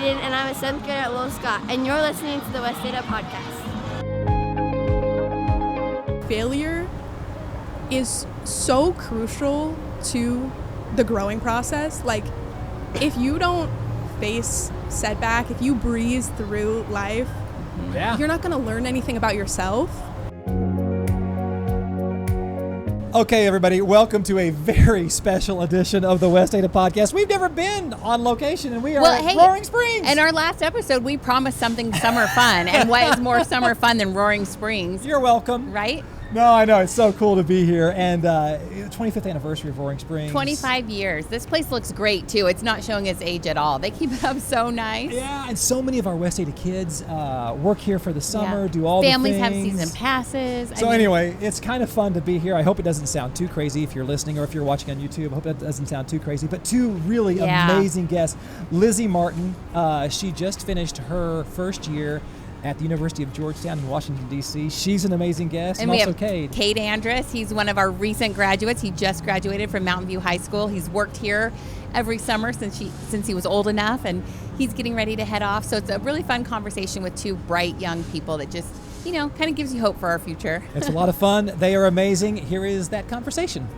Hayden, and I'm a 7th grader at Lowell Scott, and you're listening to the West Data Podcast. Failure is so crucial to the growing process. Like, if you don't face setback, if you breeze through life, you're not going to learn anything about yourself. Okay, everybody, welcome to a very special edition of the West Data Podcast. We've never been on location, and we are at Roaring Springs. In our last episode, we promised something summer fun, and what is more summer fun than Roaring Springs? You're welcome. Right? No, I know. It's so cool to be here. And 25th anniversary of Roaring Springs. 25 years. This place looks great, too. It's not showing its age at all. They keep it up so nice. Yeah, and so many of our West Data kids work here for the summer, do all Families the things. have season passes. So anyway, it's kind of fun to be here. I hope it doesn't sound too crazy if you're listening or if you're watching on YouTube. I hope it doesn't sound too crazy. But two really amazing guests. Lizzie Martin, she just finished her first year at the University of Georgetown in Washington, D.C. She's an amazing guest. And we also have Kade. Kade Andrus. He's one of our recent graduates. He just graduated from Mountain View High School. He's worked here every summer since he was old enough, and he's getting ready to head off. So it's a really fun conversation with two bright young people that just, kind of gives you hope for our future. It's a lot of fun. They are amazing. Here is that conversation.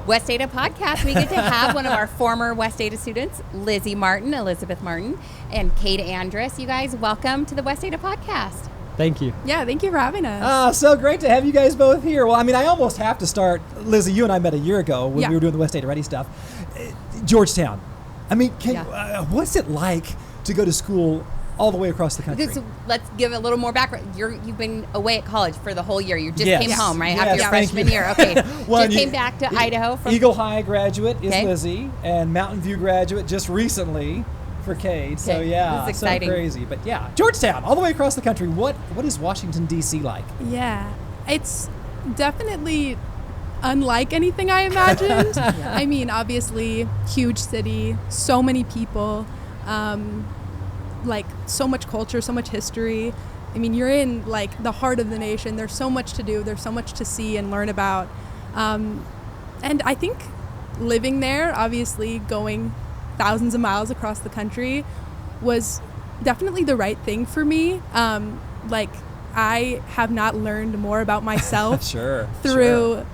West Data Podcast, we get to have one of our former West Data students, Lizzie Martin, Elizabeth Martin, and Kade Andrus. You guys, welcome to the West Data Podcast. Thank you. Yeah, thank you for having us. So great to have you guys both here. Well, I almost have to start. Lizzie, you and I met a year ago when we were doing the West Data Ready stuff. Georgetown. What's it like to go to school all the way across the country? Let's give a little more background. You've been away at college for the whole year. You just came home, right? Yes, after your freshman year. Okay. Just came back to Idaho. Eagle High graduate is Lizzie, and Mountain View graduate just recently for Kade. So this is exciting. So crazy. But Georgetown, all the way across the country. What is Washington, D.C. like? Yeah, it's definitely unlike anything I imagined. Obviously, huge city, so many people, so much culture, so much history. You're in the heart of the nation. There's so much to do. There's so much to see and learn about. And I think living there, obviously going thousands of miles across the country, was definitely the right thing for me. I have not learned more about myself through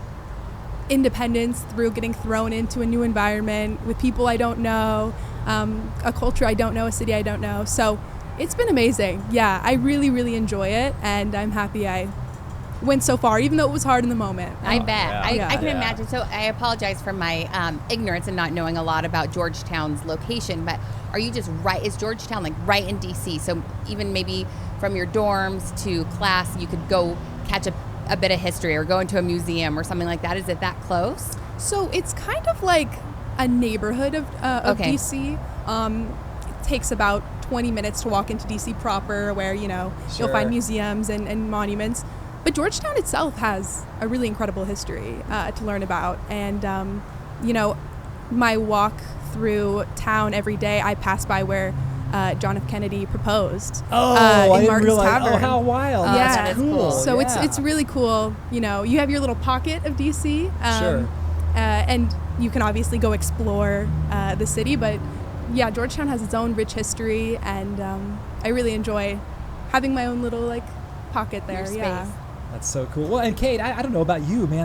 independence, through getting thrown into a new environment with people I don't know, a culture I don't know, a city I don't know. So it's been amazing. Yeah, I really, really enjoy it, and I'm happy I went so far, even though it was hard in the moment. I bet. I can imagine. So I apologize for my ignorance and not knowing a lot about Georgetown's location, but are you just right? Is Georgetown right in D.C.? So even maybe from your dorms to class, you could go catch a bit of history or go into a museum or something like that? Is it that close? So it's kind of like a neighborhood of D.C. It takes about 20 minutes to walk into D.C. proper, where, you'll find museums and monuments. But Georgetown itself has a really incredible history to learn about. And, my walk through town every day, I pass by where John F. Kennedy proposed in Martin's Tavern. Oh, how wild. Yeah, that is cool. So it's really cool. You have your little pocket of DC, and you can obviously go explore the city. But Georgetown has its own rich history, and I really enjoy having my own little pocket there. Space. That's so cool. Well, and Kade, I don't know about you, man.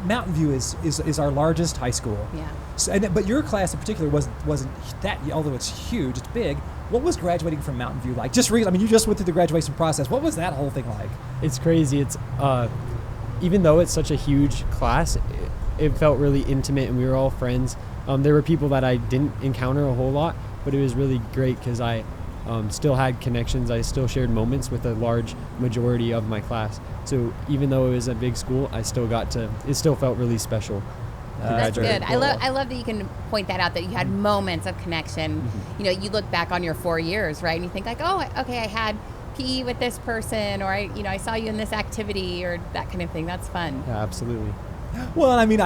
Mountain View is our largest high school. Yeah. So, but your class in particular wasn't that, although it's huge, it's big. What was graduating from Mountain View like? You just went through the graduation process. What was that whole thing like? It's crazy. It's even though it's such a huge class, it felt really intimate, and we were all friends. There were people that I didn't encounter a whole lot, but it was really great because I still had connections. I still shared moments with a large majority of my class. So even though it was a big school, it still felt really special. That's good. Cool. I love that you can point that out, that you had moments of connection. Mm-hmm. You look back on your 4 years, right? And you think oh, okay, I had PE with this person, or I saw you in this activity, or that kind of thing. That's fun. Yeah, absolutely. Well, I mean,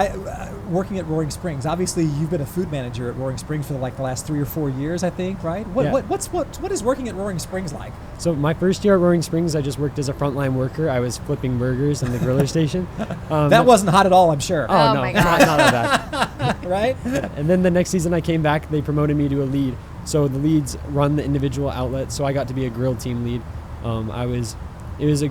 working at Roaring Springs. Obviously, you've been a food manager at Roaring Springs for the last 3 or 4 years, I think, right? What is working at Roaring Springs like? So my first year at Roaring Springs, I just worked as a frontline worker. I was flipping burgers in the griller station. That wasn't hot at all, I'm sure. Oh, no, my not at that. Right? And then the next season I came back, they promoted me to a lead. So the leads run the individual outlets. So I got to be a grill team lead. It was a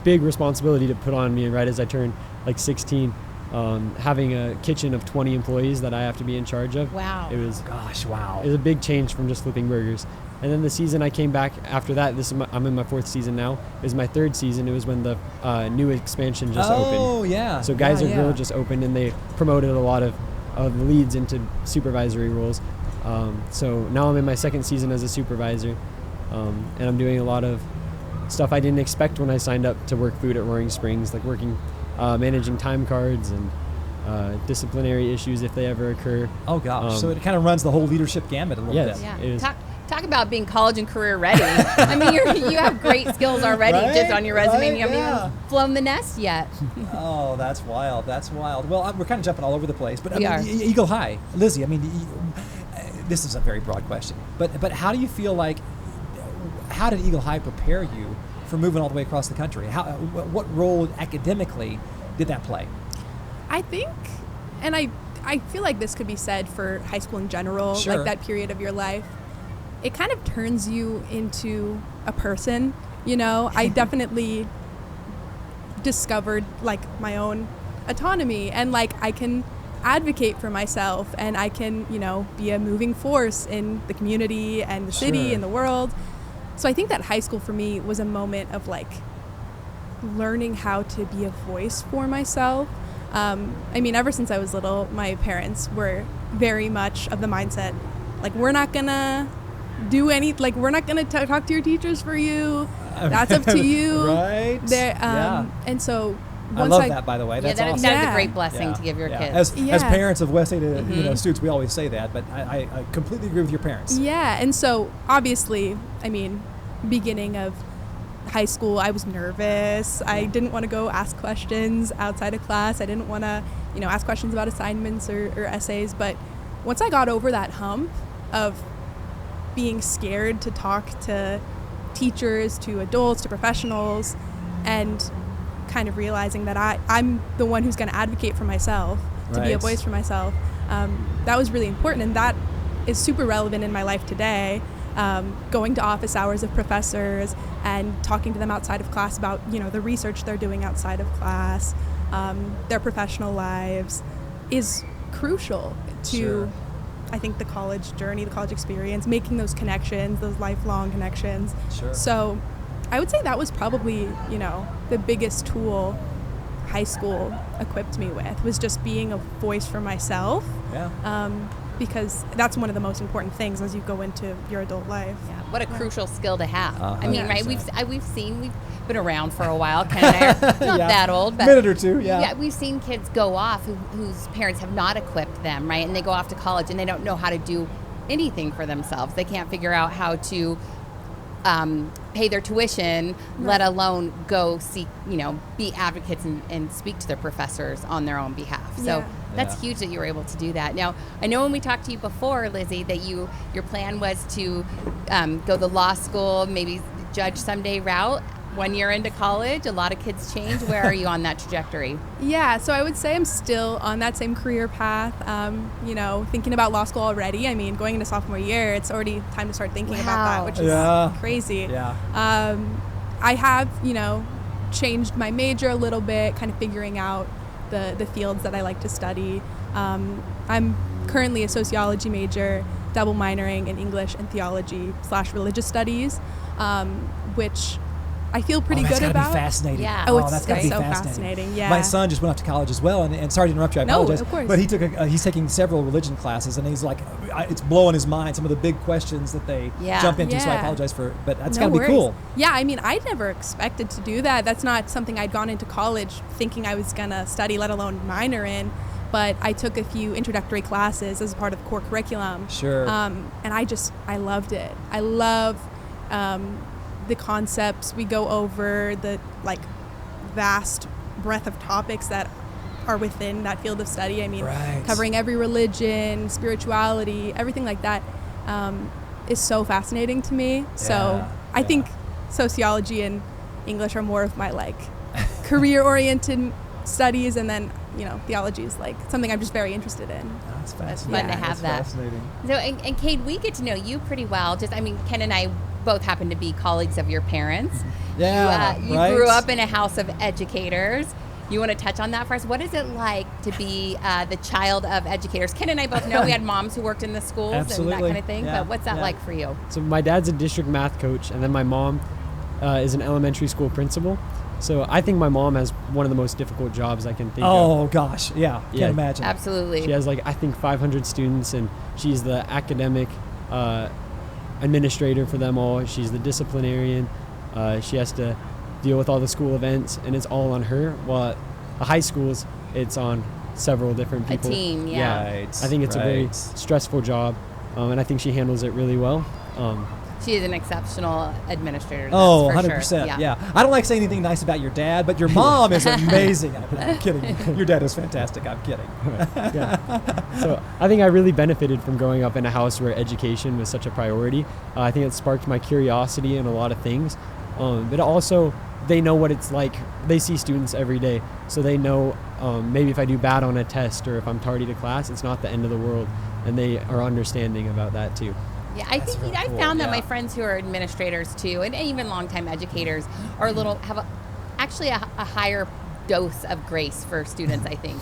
big responsibility to put on me right as I turned 16, having a kitchen of 20 employees that I have to be in charge of. Wow. It was Wow. It was a big change from just flipping burgers. And then the season I came back after that, I'm in my 4th season now. It was my 3rd season. It was when the new expansion just opened. Oh, yeah. So Geyser Grill just opened, and they promoted a lot of the leads into supervisory roles. So now I'm in my 2nd season as a supervisor, and I'm doing a lot of stuff I didn't expect when I signed up to work food at Roaring Springs, like managing time cards and disciplinary issues if they ever occur. Oh, gosh. So it kind of runs the whole leadership gamut a little bit. Yeah. It is. Talk about being college and career ready. I mean, you have great skills already just on your resume. Right? You haven't even flown the nest yet. Oh, that's wild. That's wild. Well, we're kind of jumping all over the place, but We are. Eagle High, Lizzie. I mean, this is a very broad question, but how do you feel like? How did Eagle High prepare you for moving all the way across the country? What role academically did that play? I think, and I feel like this could be said for high school in general, Sure. like that period of your life. It kind of turns you into a person, I definitely discovered like my own autonomy, and like I can advocate for myself, and I can, be a moving force in the community and the city Sure. and the world. So I think that high school for me was a moment of like learning how to be a voice for myself. I mean, ever since I was little, my parents were very much of the mindset, like, we're not gonna do we're not gonna talk to your teachers for you. That's up to you. Right. Yeah. And so I once love that, by the way. That's that awesome. is a Yeah. great blessing Yeah. to give your Yeah. kids. As parents of West Ada students, we always say that, but I completely agree with your parents. Yeah, and so obviously, I mean, beginning of high school, I was nervous. I didn't want to go ask questions outside of class. I didn't want to, ask questions about assignments or essays. But once I got over that hump of being scared to talk to teachers, to adults, to professionals, and kind of realizing that I'm the one who's going to advocate for myself, to be a Right. voice for myself, that was really important. And that is super relevant in my life today. Going to office hours of professors and talking to them outside of class about, the research they're doing outside of class, their professional lives, is crucial to, Sure. I think, the college journey, the college experience, making those connections, those lifelong connections. Sure. So I would say that was probably, the biggest tool high school equipped me with, was just being a voice for myself. Yeah. Because that's one of the most important things as you go into your adult life. Yeah, what a crucial skill to have. I mean, right? 100%. We've been around for a while. Ken and I are not Yeah. that old, but Minute or two, yeah. Yeah, we've seen kids go off whose parents have not equipped them, right? And they go off to college and they don't know how to do anything for themselves. They can't figure out how to pay their tuition, let alone go seek, be advocates and speak to their professors on their own behalf. So Yeah. that's Yeah. huge that you were able to do that. Now, I know when we talked to you before, Lizzie, that your plan was to go the law school, maybe judge someday route. 1 year into college, a lot of kids change. Where are you on that trajectory? Yeah, so I would say I'm still on that same career path, thinking about law school already. I mean, going into sophomore year, it's already time to start thinking about that, Wow. which is Yeah. crazy. Yeah. I have, changed my major a little bit, kind of figuring out the fields that I like to study. I'm currently a sociology major, double minoring in English and theology / religious studies, which I feel pretty that's good gotta about. Be fascinating. Yeah. Oh, it's that's gotta be so fascinating. fascinating, yeah. My son just went off to college as well, and sorry to interrupt you. I No, apologize. of course. But he's taking several religion classes, and he's like, it's blowing his mind some of the big questions that they Yeah. jump into. So I Yeah. apologize but that's No gotta be worries. cool. Yeah, I mean, I never expected to do that. That's not something I'd gone into college thinking I was gonna study, let alone minor in. But I took a few introductory classes as part of core curriculum. Sure. And I loved it. I love the concepts we go over, the vast breadth of topics that are within that field of study. I mean, Right. covering every religion, spirituality, everything like that is so fascinating to me. So I think sociology and English are more of my like career-oriented studies, and then theology is like something I'm just very interested in. That's It's fascinating. fun to have that. Fascinating. So, and Kade, we get to know you pretty well. Ken and I both happen to be colleagues of your parents. Yeah, You right? grew up in a house of educators. You want to touch on that for us? What is it like to be the child of educators? Ken and I both know we had moms who worked in the schools and that Absolutely. kind of thing, Yeah, but what's that yeah. like for you? So my dad's a district math coach, and then my mom is an elementary school principal. So I think my mom has one of the most difficult jobs I can think of. Oh gosh, yeah, Yeah. can't imagine. Absolutely. She has I think 500 students, and she's the academic administrator for them all. She's the disciplinarian. She has to deal with all the school events, and it's all on her. While at the high schools, it's on several different people. A team, yeah. Right, I think it's a very right. stressful job, and I think she handles it really well. She is an exceptional administrator. Oh, that's for 100%. Sure. Yeah. I don't like saying anything nice about your dad, but your mom is amazing. I'm kidding. Your dad is fantastic. I'm kidding. So I think I really benefited from growing up in a house where education was such a priority. I think it sparked my curiosity in a lot of things, but also they know what it's like. They see students every day, so they know maybe if I do bad on a test or if I'm tardy to class, it's not the end of the world, and they are understanding about that too. Yeah, I That's think really I cool, found that yeah. my friends who are administrators too, and even longtime educators, are actually a higher dose of grace for students. I think,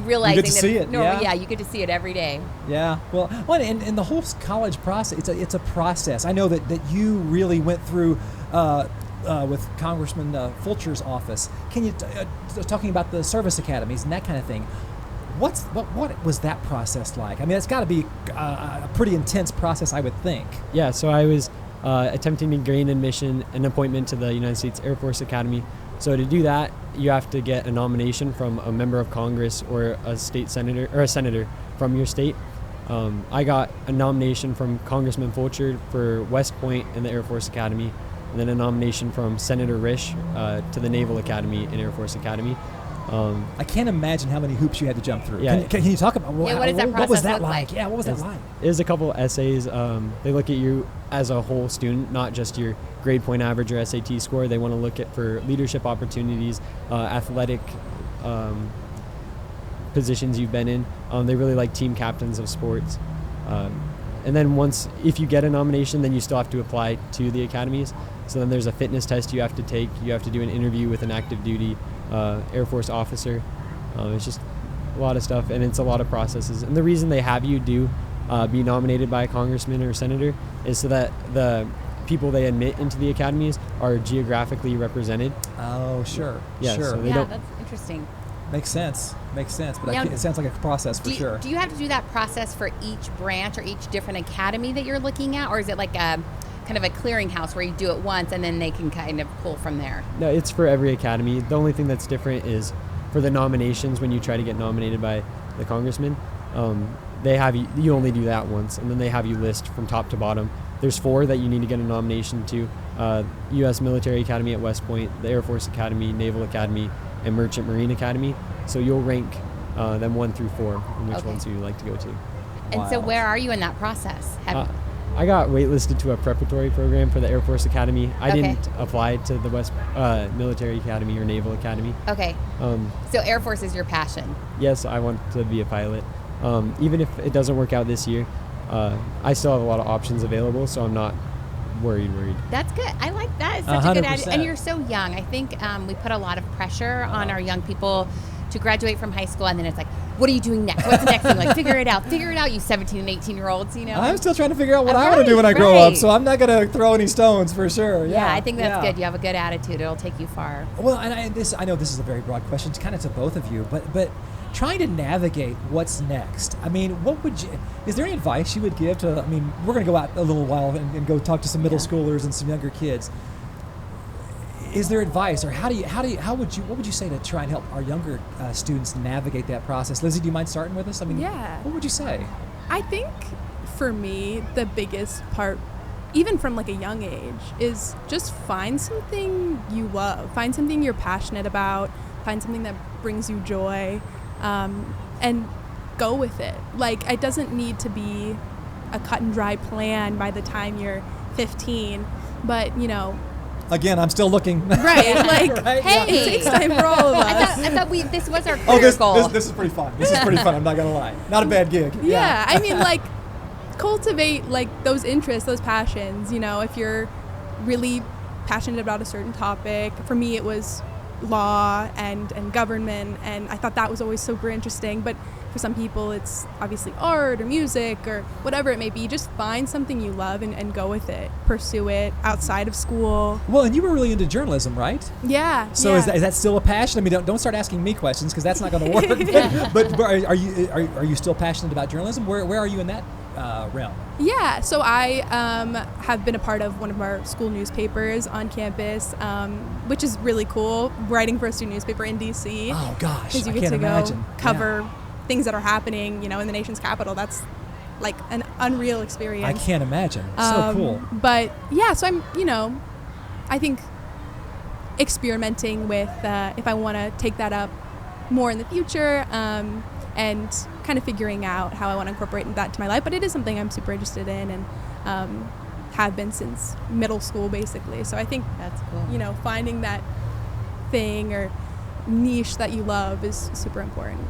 realizing to that see it's it, normal. yeah. You get to see it every day. Yeah. Well, and the whole college process, it's a process. I know that you really went through with Congressman Fulcher's office. Can you talking about the service academies and that kind of thing? What was that process like? I mean, it's got to be a pretty intense process, I would think. Yeah, so I was attempting to gain an appointment to the United States Air Force Academy. So to do that, you have to get a nomination from a member of Congress or a state senator or a senator from your state. I got a nomination from Congressman Fulcher for West Point and the Air Force Academy, and then a nomination from Senator Risch to the Naval Academy and Air Force Academy. I can't imagine how many hoops you had to jump through. Yeah. Can you talk about Yeah, what does that what was process that look like? like? Yeah, what was that like? There's a couple essays. They look at you as a whole student, not just your grade point average or SAT score. They want to look at for leadership opportunities, athletic positions you've been in. They really like team captains of sports. And then if you get a nomination, then you still have to apply to the academies. So then there's a fitness test you have to take. You have to do an interview with an active duty Air Force officer. It's just a lot of stuff, and it's a lot of processes. And the reason they have you be nominated by a congressman or senator is so that the people they admit into the academies are geographically represented. Oh, sure. Yeah, sure. so they Yeah, don't- that's interesting. Makes sense. But Now, it sounds like a process for sure. Do you have to do that process for each branch or each different academy that you're looking at, or is it like a kind of a clearinghouse where you do it once and then they can kind of pull from there? No, it's for every academy. The only thing that's different is for the nominations when you try to get nominated by the congressman. They have you only do that once, and then they have you list from top to bottom. There's 4 that you need to get a nomination to: U.S. Military Academy at West Point, the Air Force Academy, Naval Academy, and Merchant Marine Academy. So you'll rank them 1 through 4, and which Okay. ones you like to go to. And so Wow. where are you in that process? I got waitlisted to a preparatory program for the Air Force Academy. I Okay. didn't apply to the West Military Academy or Naval Academy. Okay. So Air Force is your passion. Yes, I want to be a pilot. Even if it doesn't work out this year, I still have a lot of options available, so I'm not worried. That's good. I like that. It's such a good attitude. 100%. And you're so young. I think we put a lot of pressure on our young people to graduate from high school, and then it's like, what are you doing next? What's the next thing? Like, figure it out, you 17 and 18-year-olds, I'm still trying to figure out what I want to Right, do when I grow up, right. so I'm not going to throw any stones for sure. Yeah, I think that's yeah. good. You have a good attitude. It'll take you far. Well, and I know this is a very broad question. It's kind of to both of you, but trying to navigate what's next. I mean, is there any advice you would give to? I mean, we're going to go out a little while and go talk to some middle schoolers and some younger kids. Is there advice, or what would you say to try and help our younger students navigate that process? Lizzie, do you mind starting with us? I mean, Yeah. what would you say? I think for me, the biggest part even from like a young age, is just find something you love, find something you're passionate about, find something that brings you joy, and go with it. Like, it doesn't need to be a cut and dry plan by the time you're 15, but Again, I'm still looking. right, like, right? hey, it takes time for all of us. I thought this was our career goal. This is pretty fun. This is pretty fun. I'm not gonna lie. Not a bad gig. Yeah, I mean, like, cultivate like those interests, those passions. If you're really passionate about a certain topic. For me, it was law and government, and I thought that was always super interesting. But for some people, it's obviously art or music or whatever it may be. Just find something you love and go with it. Pursue it outside of school. Well, and you were really into journalism, right? Yeah. So yeah. is that still a passion? I mean, don't start asking me questions because that's not going to work. But are you still passionate about journalism? Where are you in that realm? Yeah, so I have been a part of one of our school newspapers on campus, which is really cool, writing for a student newspaper in DC. Oh, gosh, because you I get can't to imagine. go cover things that are happening, in the nation's capital. That's like an unreal experience. I can't imagine. So cool. But yeah, so I'm, I think experimenting with if I want to take that up more in the future, and kind of figuring out how I want to incorporate that into my life. But it is something I'm super interested in, and have been since middle school, basically. So I think that's cool. Finding that thing or niche that you love is super important.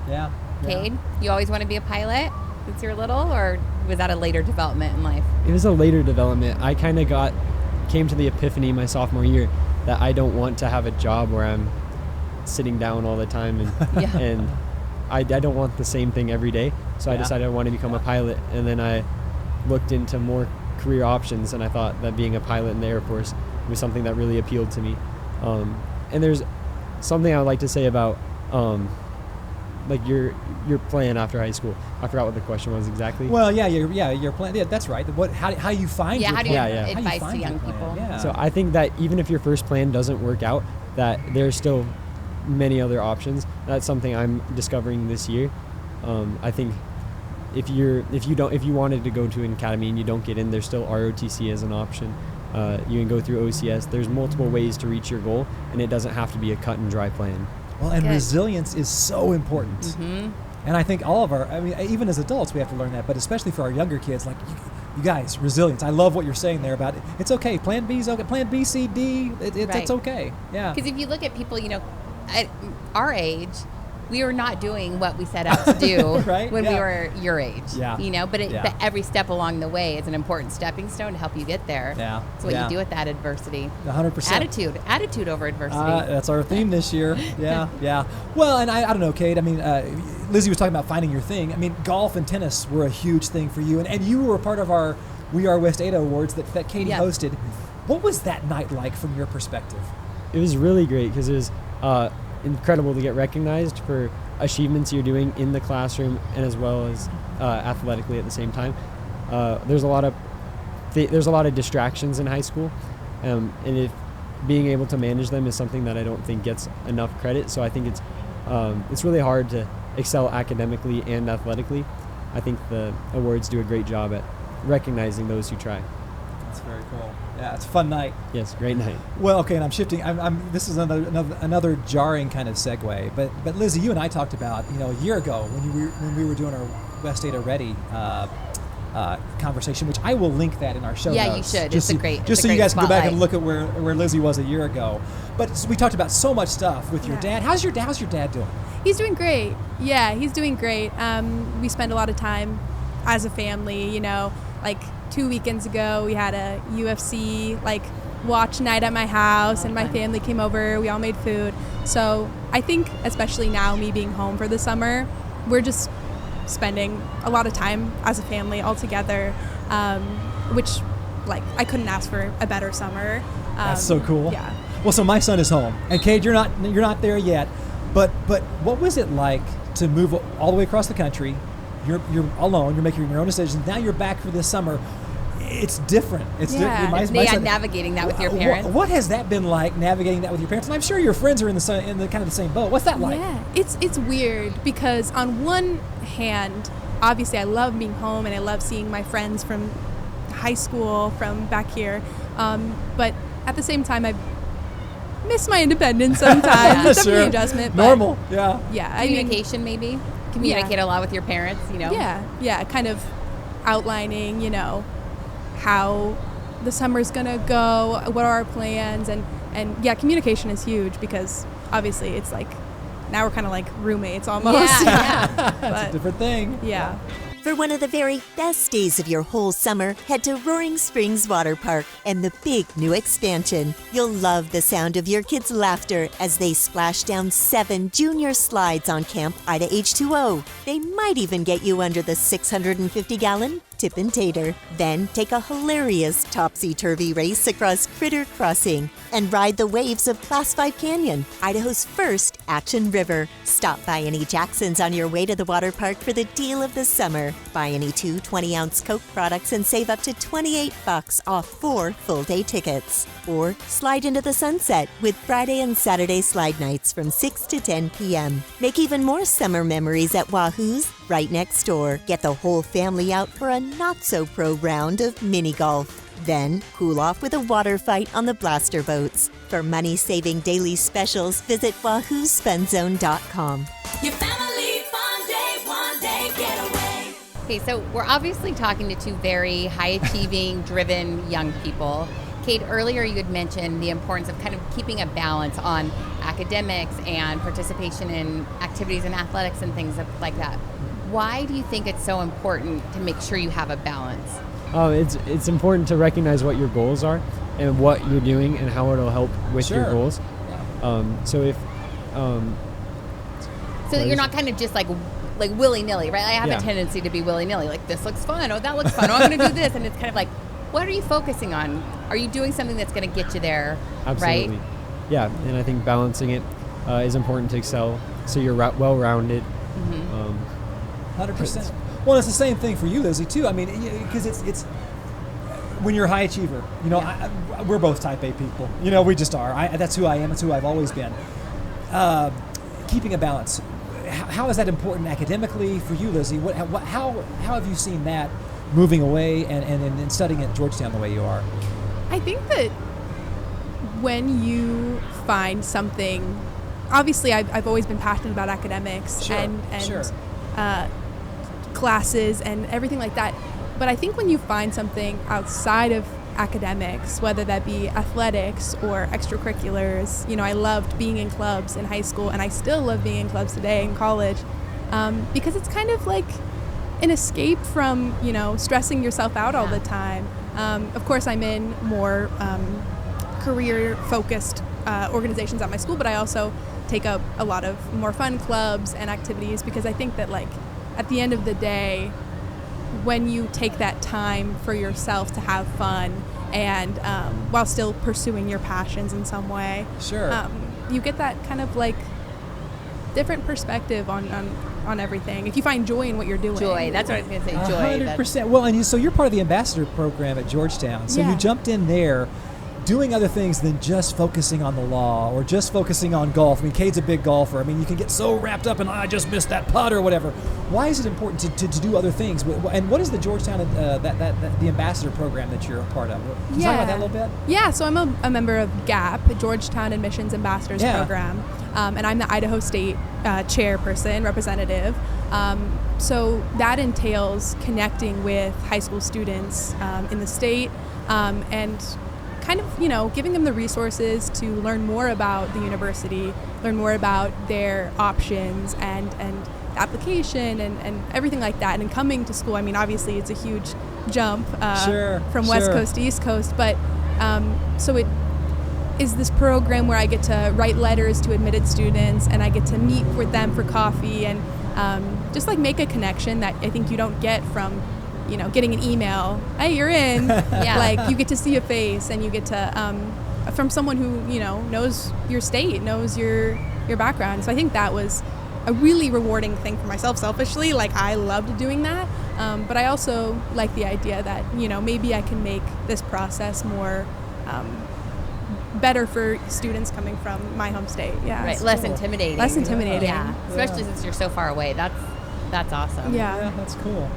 Yeah. Kade, you always want to be a pilot since you're little, or was that a later development in life? It was a later development. I kind of came to the epiphany my sophomore year that I don't want to have a job where I'm sitting down all the time and I don't want the same thing every day. So I decided I wanted to become a pilot, and then I looked into more career options, and I thought that being a pilot in the Air Force was something that really appealed to me. And there's something I would like to say about like your plan after high school. I forgot what the question was exactly. Well, your plan. Yeah, that's right. How you find your how do plan. you advise to young people? Yeah. So I think that even if your first plan doesn't work out, that there's still many other options. That's something I'm discovering this year. I think if you wanted to go to an academy and you don't get in, there's still ROTC as an option. You can go through OCS. There's multiple ways to reach your goal, and it doesn't have to be a cut and dry plan. Well, and resilience is so important. Mm-hmm. And I think even as adults, we have to learn that, but especially for our younger kids, like you guys, resilience. I love what you're saying there about it. It's okay. Plan B is okay. Plan B, C, D, it's okay. Yeah. Because if you look at people, at our age, we were not doing what we set out to do right? when we were your age. Yeah. But every step along the way is an important stepping stone to help you get there. Yeah. It's what you do with that adversity. 100%. Attitude over adversity. That's our theme this year. Yeah. Well, and I don't know, Kade. I mean, Lizzie was talking about finding your thing. I mean, golf and tennis were a huge thing for you, and you were part of our We Are West Ada Awards that Katie hosted. What was that night like from your perspective? It was really great because it was incredible to get recognized for achievements you're doing in the classroom and as well as athletically at the same time. There's a lot of distractions in high school, and if being able to manage them is something that I don't think gets enough credit. So I think it's really hard to excel academically and athletically. I think the awards do a great job at recognizing those who try. That's very cool. Yeah, it's a fun night. Yes, great night. Well, okay, and I'm shifting. This is another jarring kind of segue. But Lizzie, you and I talked about a year ago when we were doing our West Ada Ready conversation, which I will link that in our show notes. Yeah, you should. Just so you guys can go back and look at where Lizzie was a year ago. But we talked about so much stuff with your dad. How's your dad doing? He's doing great. Yeah, he's doing great. We spend a lot of time as a family. Like 2 weekends ago, we had a UFC watch night at my house, and my family came over. We all made food. So I think, especially now, me being home for the summer, we're just spending a lot of time as a family all together, which I couldn't ask for a better summer. That's so cool. Yeah. Well, so my son is home, and Kade, you're not there yet. But what was it like to move all the way across the country? You're alone. You're making your own decisions. Now you're back for this summer. It's different. It's different. Navigating that with your parents. What has that been like, navigating that with your parents? And I'm sure your friends are in the kind of the same boat. What's that like? Yeah, it's weird because on one hand, obviously I love being home and I love seeing my friends from high school from back here. But at the same time, I miss my independence sometimes. It's definitely an adjustment. But Normal, yeah. Yeah. Communication, maybe? Communicate a lot with your parents, Yeah, kind of outlining, how the summer's going to go, what are our plans, and yeah, communication is huge because obviously it's like, now we're kind of like roommates almost. Yeah. That's a different thing. Yeah. For one of the very best days of your whole summer, head to Roaring Springs Water Park and the big new expansion. You'll love the sound of your kids' laughter as they splash down 7 junior slides on Camp Ida H2O. They might even get you under the 650-gallon Tip and Tater. Then take a hilarious topsy-turvy race across Critter Crossing and ride the waves of Class 5 Canyon, Idaho's first action river. Stop by any Jacksons on your way to the water park for the deal of the summer. Buy any 2 20-ounce Coke products and save up to $28 off 4 full-day tickets. Or slide into the sunset with Friday and Saturday slide nights from 6 to 10 p.m. Make even more summer memories at Wahoo's right next door. Get the whole family out for a not-so-pro round of mini golf. Then cool off with a water fight on the blaster boats. For money-saving daily specials, visit wahoospunzone.com. Your family fun day, one day getaway. Okay, so we're obviously talking to 2 very high-achieving, driven young people. Kade, earlier you had mentioned the importance of kind of keeping a balance on academics and participation in activities and athletics and things like that. Why do you think it's so important to make sure you have a balance? It's important to recognize what your goals are and what you're doing and how it'll help with your goals. So if so that you're not kind of just like willy-nilly, right? I have a tendency to be willy-nilly, like this looks fun, oh that looks fun, oh I'm going to do this, and it's kind of like, what are you focusing on? Are you doing something that's going to get you there? Absolutely. Right? Yeah, and I think balancing it is important to excel, so you're well-rounded. 100%. Well, it's the same thing for you, Lizzie, too. I mean, because it's when you're a high achiever, we're both type A people. We just are. That's who I am. That's who I've always been. Keeping a balance. How is that important academically for you, Lizzie? How have you seen that moving away and studying at Georgetown the way you are? I think that when you find something, obviously I've always been passionate about academics and classes and everything like that. But I think when you find something outside of academics, whether that be athletics or extracurriculars, I loved being in clubs in high school and I still love being in clubs today in college, because it's kind of like an escape from, stressing yourself out all the time. Of course, I'm in more career-focused organizations at my school, but I also take up a lot of more fun clubs and activities because I think that, at the end of the day, when you take that time for yourself to have fun and while still pursuing your passions in some way, you get that kind of different perspective on everything. If you find joy in what you're doing. Joy, that's what I was going to say, joy. 100%. Well, and so you're part of the ambassador program at Georgetown. So you jumped in there doing other things than just focusing on the law or just focusing on golf. I mean, Kade's a big golfer. I mean, you can get so wrapped up in, I just missed that putt or whatever. Why is it important to do other things? And what is the Georgetown, the ambassador program that you're a part of? Can you talk about that a little bit? Yeah, so I'm a member of GAP, Georgetown Admissions Ambassadors Program. And I'm the Idaho State chairperson, representative. So that entails connecting with high school students in the state and kind of, giving them the resources to learn more about the university, learn more about their options and application and everything like that. And coming to school, I mean, obviously it's a huge jump from West Coast to East Coast, but so it is this program where I get to write letters to admitted students and I get to meet with them for coffee and just make a connection that I think you don't get from getting an email, hey, you're in. You get to see a face and you get to, from someone who, knows your state, knows your background. So I think that was a really rewarding thing for myself selfishly. I loved doing that. But I also like the idea that, maybe I can make this process more better for students coming from my home state. Yeah. Right. Less intimidating. Less intimidating. Yeah. Especially since you're so far away. That's awesome. Yeah. That's cool.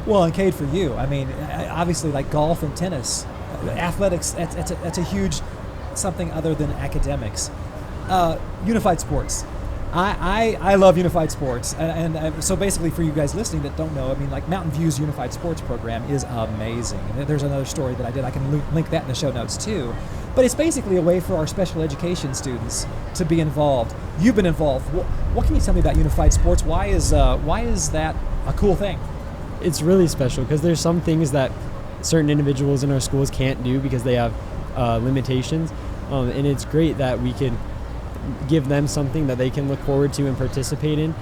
Well, and Kade, for you, I mean, obviously, like golf and tennis, athletics, that's a huge something other than academics. Unified sports. I love unified sports, and so basically for you guys listening that don't know, I mean, like Mountain View's unified sports program is amazing. And there's another story that I did. I can link that in the show notes too. But it's basically a way for our special education students to be involved. You've been involved. What can you tell me about unified sports? Why is that a cool thing? It's really special because there's some things that certain individuals in our schools can't do because they have limitations, and it's great that we could give them something that they can look forward to and participate in.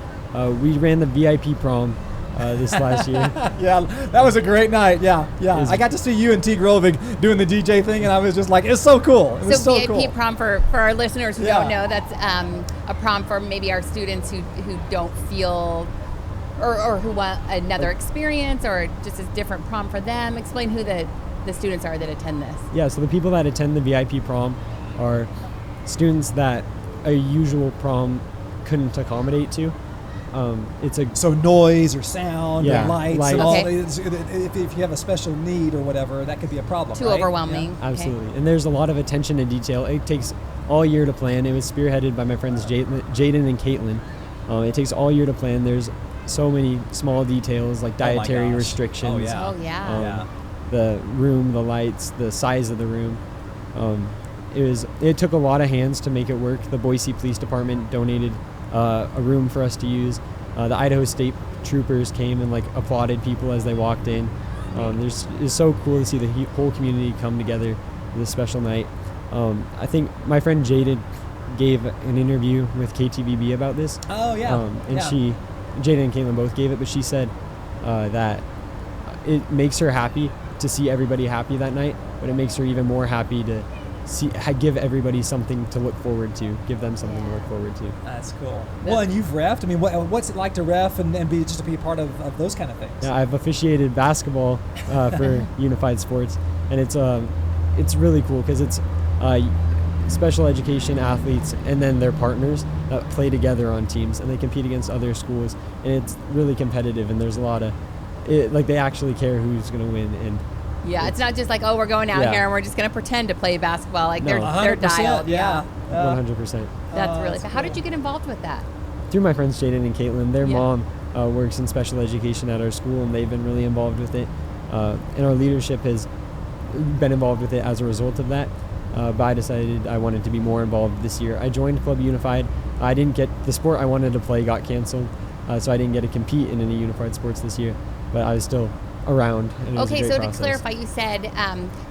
We ran the VIP prom this last year. Yeah, that was a great night. Yeah. I got to see you and T. Grovig doing the DJ thing, and I was just like, it's so cool. It was so VIP cool. prom for our listeners who don't know, that's a prom for maybe our students who don't feel or who want another experience or just a different prom for them. Explain who the students are that attend this. Yeah, so the people that attend the VIP prom are students that a usual prom couldn't accommodate to. So noise or sound Yeah, or lights lights. and all. Okay. If you have a special need or whatever, that could be a problem. Too right? overwhelming. Yeah. Absolutely. And there's a lot of attention to detail. It takes all year to plan. It was spearheaded by my friends Jaden and Caitlin. It takes all year to plan. There's so many small details like dietary gosh. restrictions. Oh, yeah. Oh, yeah. Yeah. The room, the lights, the size of the room. It took a lot of hands to make it work. The Boise Police Department donated a room for us to use. The Idaho State Troopers came and like applauded people as they walked in. It's so cool to see the whole community come together for this special night. I think my friend Jaden gave an interview with KTVB about this. Oh yeah. Jaden and Caitlin both gave it, but she said that it makes her happy to see everybody happy that night, but it makes her even more happy to give everybody something to look forward to, give them something to look forward to. That's cool. Well, and you've reffed. I mean, what's it like to ref and be just to be a part of those kind of things? Yeah, I've officiated basketball for unified sports, and it's really cool because it's special education athletes and then their partners that play together on teams, and they compete against other schools, and it's really competitive, and there's a lot of they actually care who's going to win. And Yeah, it's not just like, oh, we're going out Yeah. here and we're just going to pretend to play basketball. Like No. they're 100%, dialed. yeah. 100%. That's really. that's How did cool. you get involved with that? Through my friends Jaden and Caitlin, their Yeah. mom works in special education at our school, and they've been really involved with it. And our leadership has been involved with it as a result of that. But I decided I wanted to be more involved this year. I joined Club Unified. I didn't get the sport I wanted to play got canceled, so I didn't get to compete in any unified sports this year. But I was still around. And it was a Okay, great so process. to clarify, you said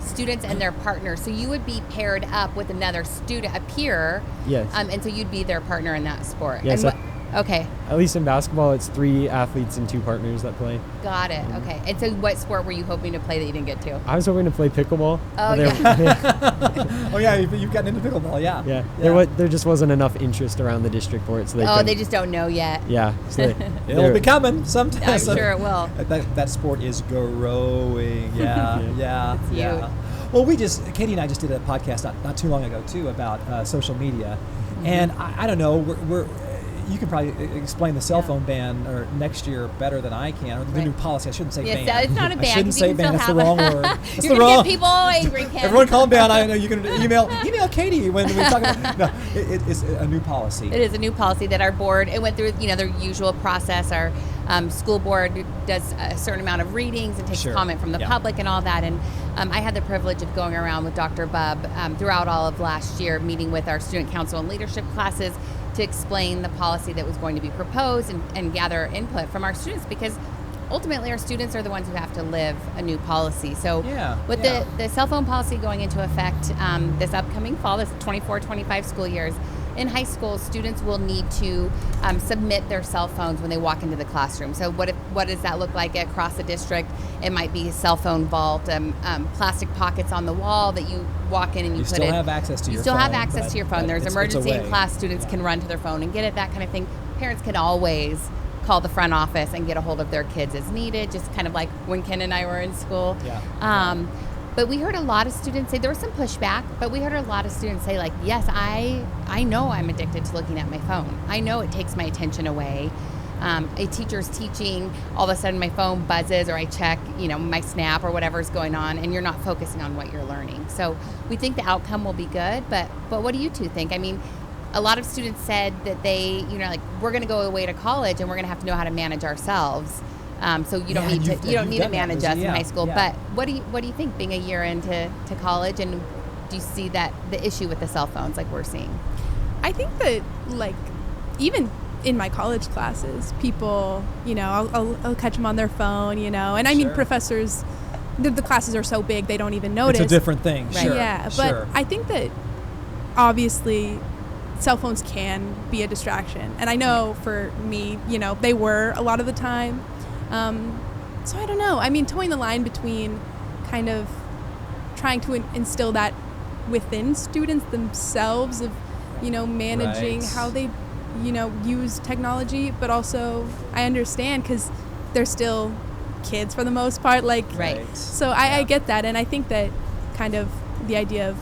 students and their partners. So you would be paired up with another student, a peer. Yes. And so you'd be their partner in that sport. Yes, And okay, At least in basketball, it's 3 athletes and 2 partners that play. got it. Okay. And so what sport were you hoping to play that you didn't get to? I was hoping to play pickleball. Oh, but Oh yeah, you've gotten into pickleball. Yeah. Yeah. There just wasn't enough interest around the district for it, so they Oh, couldn't- they just don't know yet. Yeah. So It'll be coming sometime. I'm sure it will. That sport is growing. Yeah, yeah, It's yeah. huge. Well, Katie and I just did a podcast not too long ago too about social media, and I don't know. We're you can probably explain the cell phone ban or next year better than I can, or the Right. new policy. I shouldn't say Yes, ban. it's not a ban. I shouldn't 'cause say you can ban. That's still the have wrong a- word. That's You're the gonna wrong. get people angry, Ken. Everyone, calm down. I know you can email Katie when we talk about. No, it's a new policy. It is a new policy that our board, it went through, their usual process. Our school board does a certain amount of readings and takes Sure. comment from the Yeah. public and all that. And I had the privilege of going around with Dr. Bubb throughout all of last year, meeting with our student council and leadership classes to explain the policy that was going to be proposed and gather input from our students, because ultimately our students are the ones who have to live a new policy. So with the cell phone policy going into effect this upcoming fall, this 24-25 school years, in high school, students will need to submit their cell phones when they walk into the classroom. So what does that look like across the district? It might be a cell phone vault, plastic pockets on the wall that you walk in and you put still it. have access to You your still phone, have access to your phone. but There's it's emergency in away. class. Students can run to their phone and get it, that kind of thing. Parents can always call the front office and get a hold of their kids as needed, just kind of like when Ken and I were in school. Yeah. But we heard a lot of students say, there was some pushback, but we heard a lot of students say, like, yes, I know I'm addicted to looking at my phone. I know it takes my attention away. a teacher's teaching, all of a sudden my phone buzzes or I check, my Snap or whatever's going on, and you're not focusing on what you're learning. So we think the outcome will be good, but what do you two think? I mean, a lot of students said that they, we're going to go away to college and we're going to have to know how to manage ourselves. So you don't need to manage us in high school. Yeah. But what do you think being a year into college, and do you see that the issue with the cell phones like we're seeing? I think that even in my college classes, people, I'll catch them on their phone, and I mean, professors, the classes are so big, they don't even notice. It's a different thing. Right. Sure. Yeah, but I think that obviously cell phones can be a distraction. And I know for me, they were a lot of the time. So I don't know. I mean, towing the line between kind of trying to instill that within students themselves of, managing how they use technology, but also I understand because they're still kids for the most part. Right. So I get that, and I think that kind of the idea of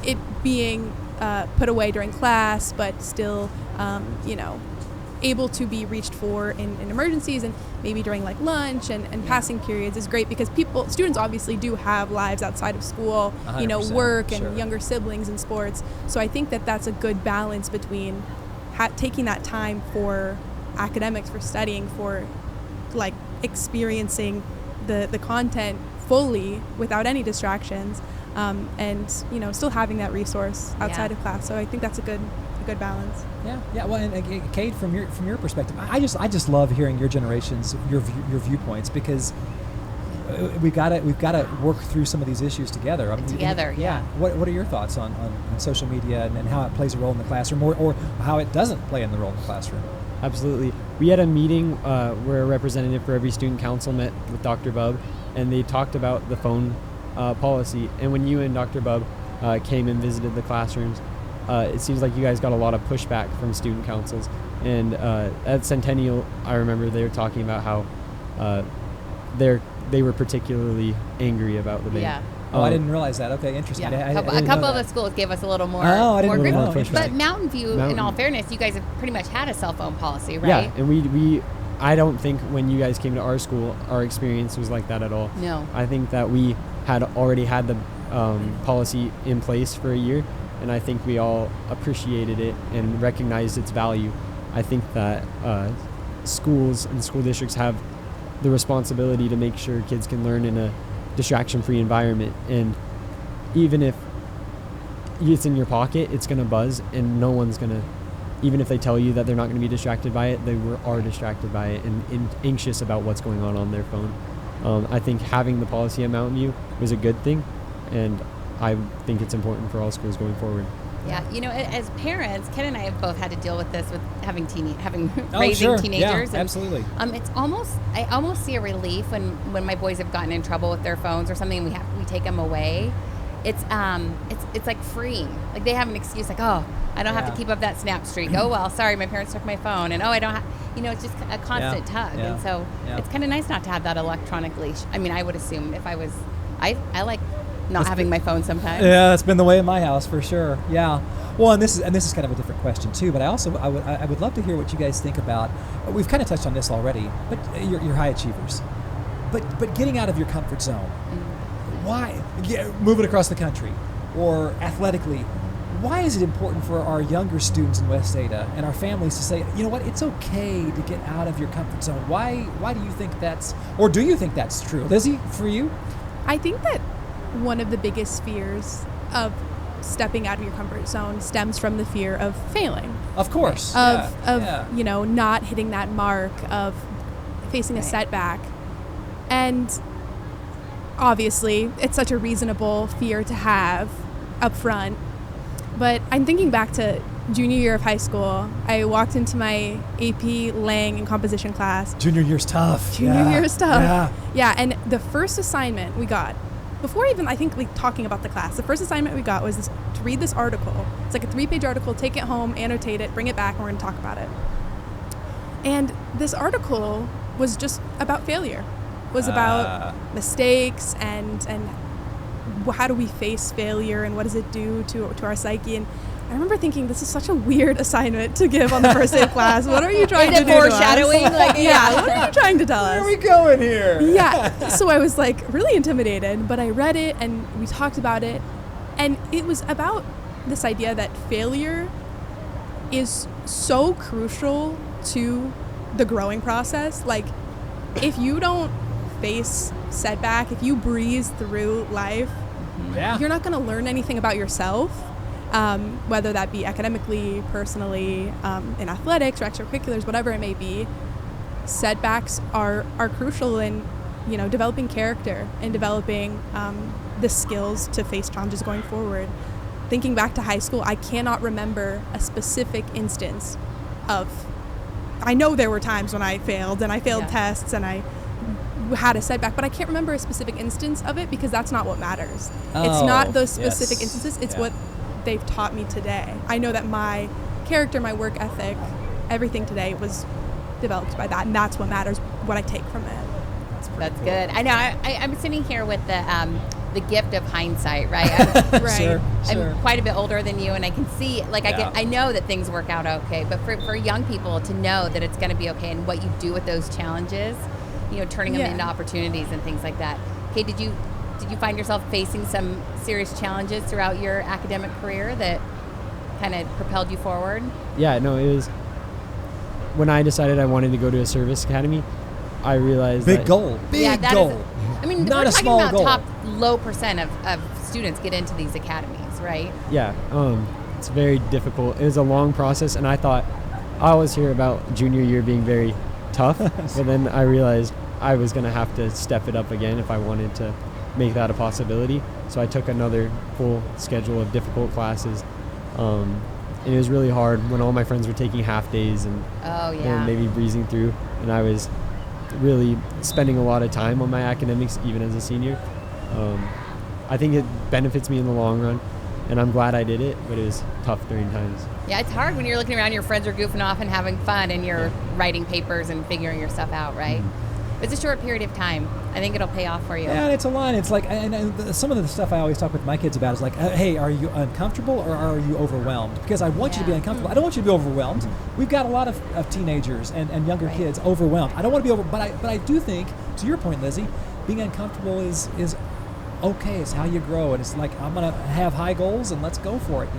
it being put away during class, but still, able to be reached for in emergencies and maybe during lunch and passing periods is great because students obviously do have lives outside of school, 100%, work and sure. younger siblings and sports. So I think that that's a good balance between taking that time for academics, for studying, for experiencing the content fully without any distractions, and still having that resource outside of class. So I think that's a good balance. Yeah. Well, and Kade, from your perspective, I just love hearing your generations, your viewpoints, because we've got to work through some of these issues together. Yeah. What are your thoughts on social media and how it plays a role in the classroom, or how it doesn't play in the role in the classroom? Absolutely. We had a meeting where a representative for every student council met with Dr. Bub, and they talked about the phone policy. And when you and Dr. Bub came and visited the classrooms, it seems like you guys got a lot of pushback from student councils. And at Centennial, I remember they were talking about how they were particularly angry about the ban. Yeah. Oh, I didn't realize that. Okay, interesting. Yeah. I A couple of the schools gave us a little more. I didn't more know. grief. But Mountain View, in all fairness, you guys have pretty much had a cell phone policy, right? Yeah, and I don't think when you guys came to our school, our experience was like that at all. No. I think that we had already had the policy in place for a year, and I think we all appreciated it and recognized its value. I think that schools and school districts have the responsibility to make sure kids can learn in a distraction-free environment, and even if it's in your pocket, it's going to buzz, and no one's going to, even if they tell you that they're not going to be distracted by it, they are distracted by it and anxious about what's going on their phone. I think having the policy at Mountain View was a good thing, and I think it's important for all schools going forward. Yeah, as parents, Ken and I have both had to deal with this with raising teenagers. Yeah, absolutely. It's I almost see a relief when my boys have gotten in trouble with their phones or something, and we take them away. It's like freeing. Like they have an excuse, like, oh, I don't have to keep up that Snap streak. Oh well, sorry, my parents took my phone, and I don't have. It's just a constant tug, and so it's kind of nice not to have that electronic leash. I mean, I would assume if I was, I like not having my phone sometimes. Yeah, that's been the way in my house for sure. Yeah. Well, and this is kind of a different question too. But I would love to hear what you guys think about. We've kind of touched on this already, but you're high achievers. But getting out of your comfort zone. Why? Moving across the country, or athletically. Why is it important for our younger students in West Ada and our families to say, you know what, it's okay to get out of your comfort zone? Why do you think do you think that's true? Lizzie, for you? I think that one of the biggest fears of stepping out of your comfort zone stems from the fear of failing. Of course. Not hitting that mark, of facing a setback. And obviously, it's such a reasonable fear to have up front. But I'm thinking back to junior year of high school. I walked into my AP Lang and composition class. Junior year's tough. Yeah, and the first assignment we got, before even talking about the class, the first assignment we got was to read this article. It's like a 3-page article, take it home, annotate it, bring it back, and we're going to talk about it. And this article was just about failure. It was about mistakes and how do we face failure and what does it do to our psyche. And I remember thinking, this is such a weird assignment to give on the first day of class. What are you trying to do? Foreshadowing? To us? Like, yeah, what are you trying to tell us? Where are we going here? Yeah. So I was like really intimidated, but I read it and we talked about it. And it was about this idea that failure is so crucial to the growing process. Like, if you don't face setback, if you breeze through life, Yeah. you're not going to learn anything about yourself, whether that be academically, personally, in athletics or extracurriculars, whatever it may be. Setbacks are crucial in, developing character and developing the skills to face challenges going forward. Thinking back to high school, I cannot remember a specific instance I know there were times when I failed and I failed tests and I had a setback, but I can't remember a specific instance of it because that's not what matters. It's not those specific instances, it's what they've taught me today. I know that my character, my work ethic, everything today was developed by that, and that's what matters, what I take from it. That's good. I know. I'm sitting here with the gift of hindsight, right? Right. Sure. I'm quite a bit older than you, and I can see, I know that things work out okay. But for young people to know that it's going to be okay, and what you do with those challenges, turning them into opportunities and things like that. Okay, did you find yourself facing some serious challenges throughout your academic career that kind of propelled you forward? Yeah, no, it was when I decided I wanted to go to a service academy. I realized Big goal. Big goal. I mean, Not we're a talking small about goal. top low percent of students get into these academies, right? Yeah, it's very difficult. It was a long process, and I thought I always hear about junior year being very tough, but then I realized I was going to have to step it up again if I wanted to make that a possibility. So I took another full schedule of difficult classes, and it was really hard when all my friends were taking half days and maybe breezing through, and I was really spending a lot of time on my academics even as a senior. I think it benefits me in the long run, and I'm glad I did it, but it was tough during times. Yeah, it's hard when you're looking around, your friends are goofing off and having fun, and you're writing papers and figuring your stuff out, right? It's a short period of time. I think it'll pay off for you. Yeah, and it's a line. It's like, and some of the stuff I always talk with my kids about is like, hey, are you uncomfortable or are you overwhelmed? Because I want you to be uncomfortable. I don't want you to be overwhelmed. We've got a lot of teenagers and younger kids overwhelmed. I don't want to be but I do think, to your point, Lizzie, being uncomfortable is okay. It's how you grow, and it's like, I'm gonna have high goals and let's go for it.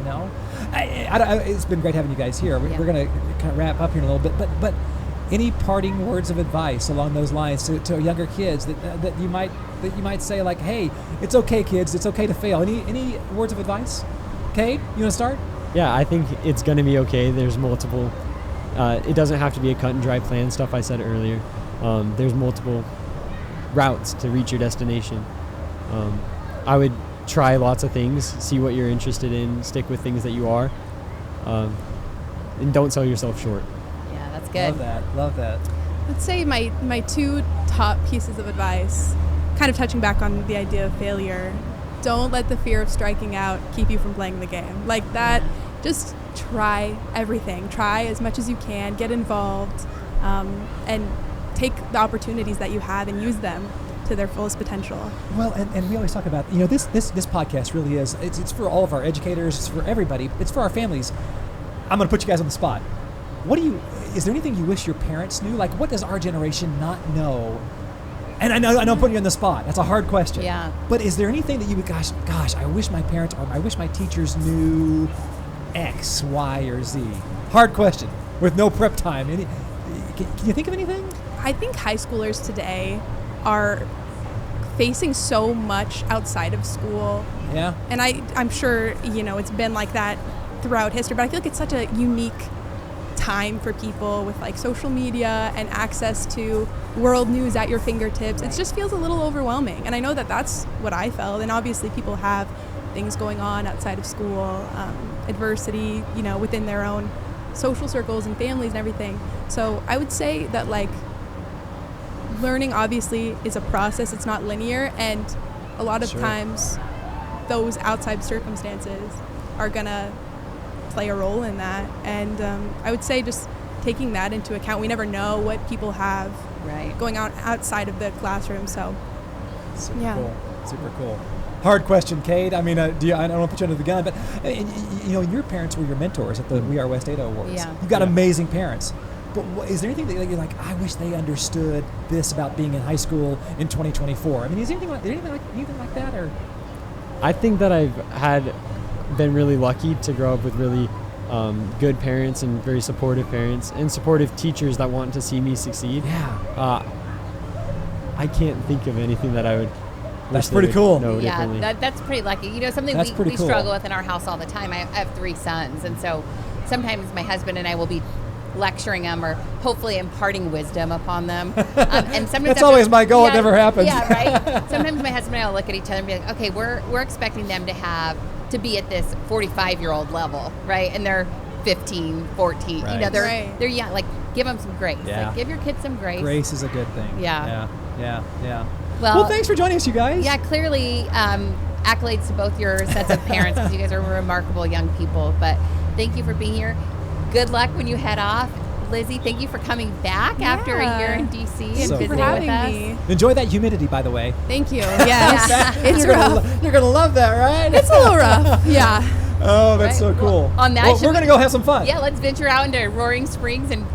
It's been great having you guys here. We're gonna kind of wrap up here in a little bit, but any parting words of advice along those lines to younger kids that you might say, like, hey, it's okay, kids, it's okay to fail. Any words of advice? Kade, you want to start? Yeah, I think it's going to be okay. There's multiple. It doesn't have to be a cut and dry plan. Stuff I said earlier. There's multiple routes to reach your destination. I would try lots of things, see what you're interested in, stick with things that you are, and don't sell yourself short. Yeah, that's good. Love that. Let's say my two top pieces of advice, kind of touching back on the idea of failure. Don't let the fear of striking out keep you from playing the game. Like that, just try everything. Try as much as you can, get involved, and take the opportunities that you have and use them to their fullest potential. Well, and we always talk about, this podcast really is, it's for all of our educators, it's for everybody, it's for our families. I'm going to put you guys on the spot. Is there anything you wish your parents knew? Like, what does our generation not know? And I know I'm putting you on the spot. That's a hard question. Yeah. But is there anything that you would, gosh, I wish my parents or I wish my teachers knew X, Y, or Z? Hard question with no prep time. Can you think of anything? I think high schoolers today are facing so much outside of school. Yeah. And I'm sure, it's been like that throughout history, but I feel like it's such a unique time for people with like social media and access to world news at your fingertips. It just feels a little overwhelming. And I know that that's what I felt. And obviously people have things going on outside of school, adversity, within their own social circles and families and everything. So I would say that like learning obviously is a process. It's not linear. And a lot of times those outside circumstances are gonna play a role in that, and I would say just taking that into account. We never know what people have going on outside of the classroom, so Super cool. Hard question, Kade. I mean, I don't want to put you under the gun, but your parents were your mentors at the We Are West Ada Awards. Yeah. You've got amazing parents. But is there anything that you're like, I wish they understood this about being in high school in 2024? I mean, is there anything like that, or? I think that I've been really lucky to grow up with really good parents and very supportive parents and supportive teachers that want to see me succeed. Yeah. I can't think of anything that I would. That's pretty cool. Yeah, that's pretty lucky. Something we struggle with in our house all the time. I have 3 sons, and so sometimes my husband and I will be lecturing them or hopefully imparting wisdom upon them. And sometimes that's always my goal. It never happens. Yeah, right. Sometimes my husband and I will look at each other and be like, okay, we're expecting them to be at this 45-year-old level, right? And they're 15, 14. Right. They're young. Like, give them some grace. Yeah. Like, give your kids some grace. Grace is a good thing. Yeah. Well, thanks for joining us, you guys. Yeah, clearly accolades to both your sets of parents because you guys are remarkable young people. But thank you for being here. Good luck when you head off. Lizzie, thank you for coming back after a year in D.C. and visiting with us. Enjoy that humidity, by the way. Thank you. Yes. It's rough. You're going to love that, right? It's a little rough. Yeah. Oh, that's so cool. On that, we're going to go have some fun. Yeah, let's venture out into Roaring Springs and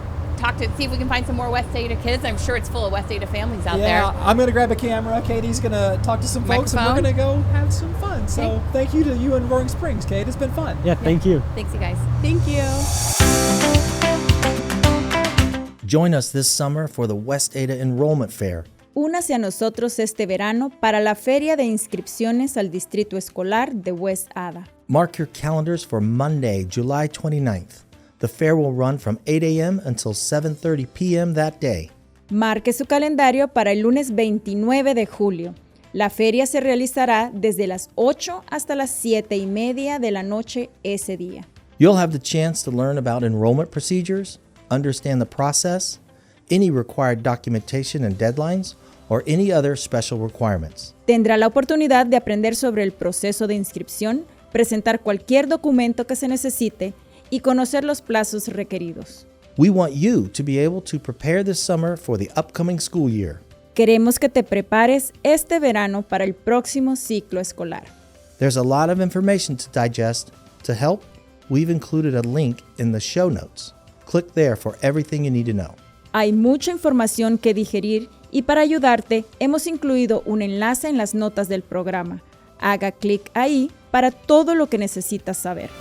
see if we can find some more West Ada kids. I'm sure it's full of West Ada families out there. Yeah, I'm going to grab a camera. Katie's going to talk to some folks, and we're going to go have some fun. So thank you to you in Roaring Springs, Kade. It's been fun. Yeah, thank you. Thanks, you guys. Thank you. Join us this summer for the West Ada Enrollment Fair. Únase a nosotros este verano para la Feria de Inscripciones al Distrito Escolar de West Ada. Mark your calendars for Monday, July 29th. The fair will run from 8 a.m. until 7:30 p.m. that day. Marque su calendario para el lunes 29 de julio. La feria se realizará desde las 8 hasta las 7:30 de la noche ese día. You'll have the chance to learn about enrollment procedures, understand the process, any required documentation and deadlines, or any other special requirements. Tendrá la oportunidad de aprender sobre el proceso de inscripción, presentar cualquier documento que se necesite y conocer los plazos requeridos. We want you to be able to prepare this summer for the upcoming school year. Queremos que te prepares este verano para el próximo ciclo escolar. There's a lot of information to digest. To help, we've included a link in the show notes. Click there for everything you need to know. Hay mucha información que digerir y para ayudarte hemos incluido un enlace en las notas del programa. Haga clic ahí para todo lo que necesitas saber.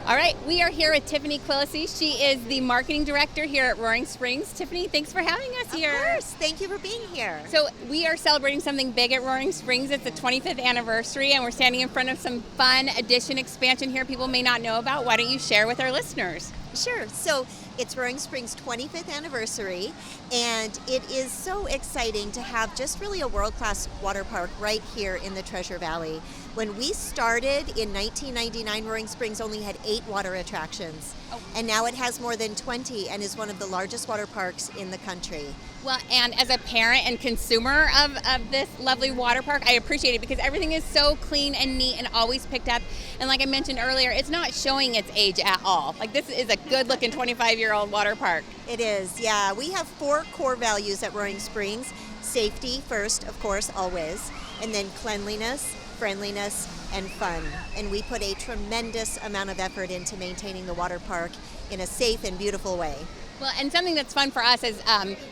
All right, we are here with Tiffany Quillisi. She is the marketing director here at Roaring Springs. Tiffany, thanks for having us here. Of course, thank you for being here. So we are celebrating something big at Roaring Springs. It's the 25th anniversary, and we're standing in front of some fun addition expansion here people may not know about. Why don't you share with our listeners? Sure. So it's Roaring Springs' 25th anniversary, and it is so exciting to have just really a world-class water park right here in the Treasure Valley. When we started in 1999, Roaring Springs only had 8 water attractions, and now it has more than 20 and is one of the largest water parks in the country. Well, and as a parent and consumer of this lovely water park, I appreciate it because everything is so clean and neat and always picked up. And like I mentioned earlier, it's not showing its age at all. Like, this is a good-looking 25-year-old water park. It is, yeah. We have 4 core values at Roaring Springs. Safety first, of course, always, and then cleanliness, friendliness, and fun. And we put a tremendous amount of effort into maintaining the water park in a safe and beautiful way. Well, and something that's fun for us as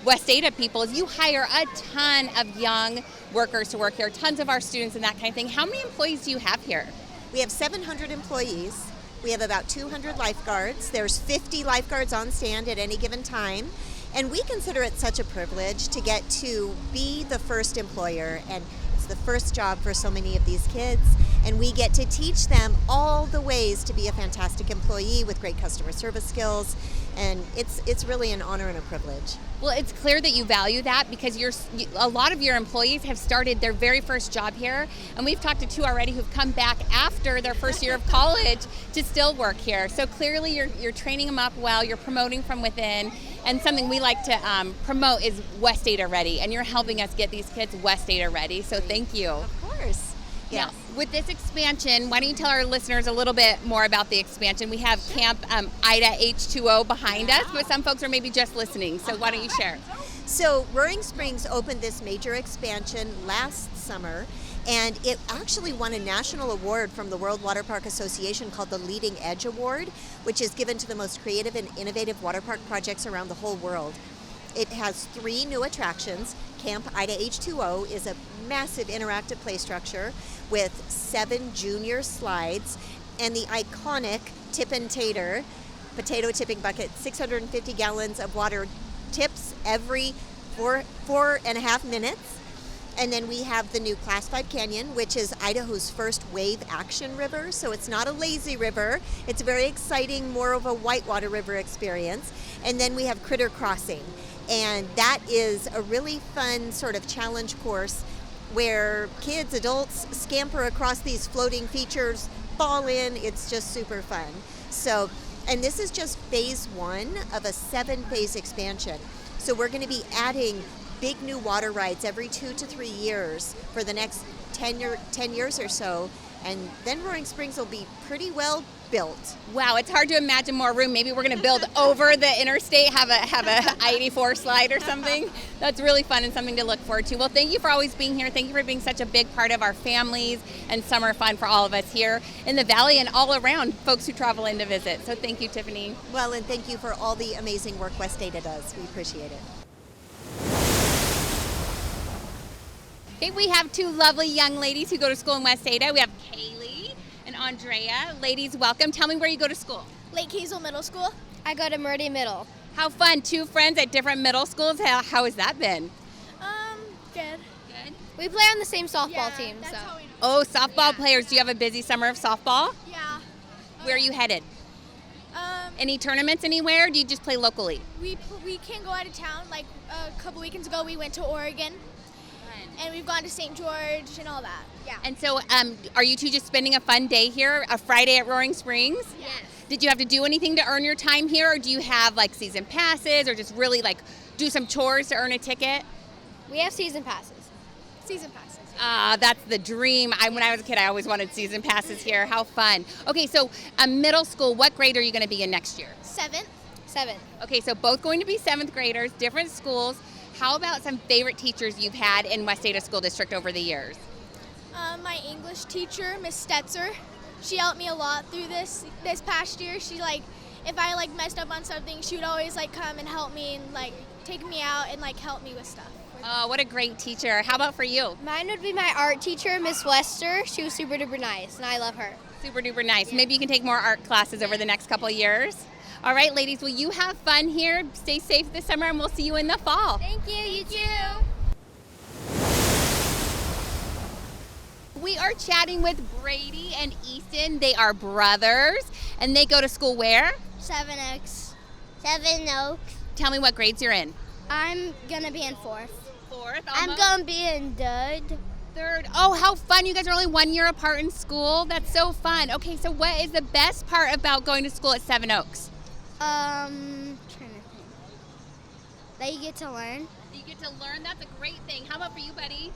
West Ada people is you hire a ton of young workers to work here, tons of our students and that kind of thing. How many employees do you have here? We have 700 employees. We have about 200 lifeguards. There's 50 lifeguards on stand at any given time. And we consider it such a privilege to get to be the first employer, and it's the first job for so many of these kids. And we get to teach them all the ways to be a fantastic employee with great customer service skills. And it's really an honor and a privilege. Well, it's clear that you value that because a lot of your employees have started their very first job here. And we've talked to 2 already who've come back after their first year of college to still work here. So clearly you're training them up well, you're promoting from within. And something we like to promote is West Ada Ready. And you're helping us get these kids West Ada Ready. So thank you. Of course. Yes. Now, with this expansion, why don't you tell our listeners a little bit more about the expansion? We have Camp Ida H2O behind us, but some folks are maybe just listening. So why don't you share? So Roaring Springs opened this major expansion last summer, and it actually won a national award from the World Water Park Association called the Leading Edge Award, which is given to the most creative and innovative water park projects around the whole world. It has 3 new attractions. Camp Ida H2O is a massive interactive play structure with 7 junior slides, and the iconic Tip and Tater potato tipping bucket. 650 gallons of water tips every 4.5 minutes. And then we have the new Class 5 Canyon, which is Idaho's first wave action river. So it's not a lazy river. It's a very exciting, more of a whitewater river experience. And then we have Critter Crossing. And that is a really fun sort of challenge course where kids, adults scamper across these floating features, fall in. It's just super fun. So, and this is just phase 1 of a 7-phase expansion. So we're going to be adding big new water rides every 2 to 3 years for the next 10 years or so, and then Roaring Springs will be pretty well built. Wow, it's hard to imagine more room. Maybe we're going to build over the interstate, have a I-84 slide or something. That's really fun and something to look forward to. Well, thank you for always being here. Thank you for being such a big part of our families and summer fun for all of us here in the Valley and all around folks who travel in to visit. So thank you, Tiffany. Well, and thank you for all the amazing work West Ada does. We appreciate it. Okay, we have 2 lovely young ladies who go to school in West Ada. We have Kaylee and Andrea. Ladies, welcome. Tell me where you go to school. Lake Hazel Middle School. I go to Murray Middle. How fun. 2 friends at different middle schools. How has that been? Good. Good. We play on the same softball team. That's how we know. Oh, softball players. Do you have a busy summer of softball? Yeah. Where are you headed? Any tournaments anywhere, or do you just play locally? We can go out of town. Like a couple weekends ago, we went to Oregon. And we've gone to St. George and all that. Yeah. And so are you 2 just spending a fun day here, a Friday at Roaring Springs? Yes. Did you have to do anything to earn your time here, or do you have like season passes, or just really like do some chores to earn a ticket? We have season passes. Season passes. That's the dream. When I was a kid, I always wanted season passes here. How fun. Okay, so middle school, what grade are you going to be in next year? 7th. Okay, so both going to be 7th graders, different schools. How about some favorite teachers you've had in West Ada School District over the years? My English teacher, Miss Stetzer. She helped me a lot through this past year. She if I messed up on something, she would always come and help me and take me out and help me with stuff. Oh, what a great teacher. How about for you? Mine would be my art teacher, Miss Wester. She was super duper nice, and I love her. Super duper nice. Maybe you can take more art classes over the next couple of years. All right, ladies, well, you have fun here. Stay safe this summer, and we'll see you in the fall. Thank you. You too. We are chatting with Brady and Easton. They are brothers, and they go to school where? 7 Oaks. Tell me what grades you're in. I'm going to be in 4th. 4th? I'm going to be in 3rd. 3rd. Oh, how fun. You guys are only 1 year apart in school. That's so fun. Okay, so what is the best part about going to school at 7 Oaks? Trying to think. That you get to learn. You get to learn. That's a great thing. How about for you, buddy?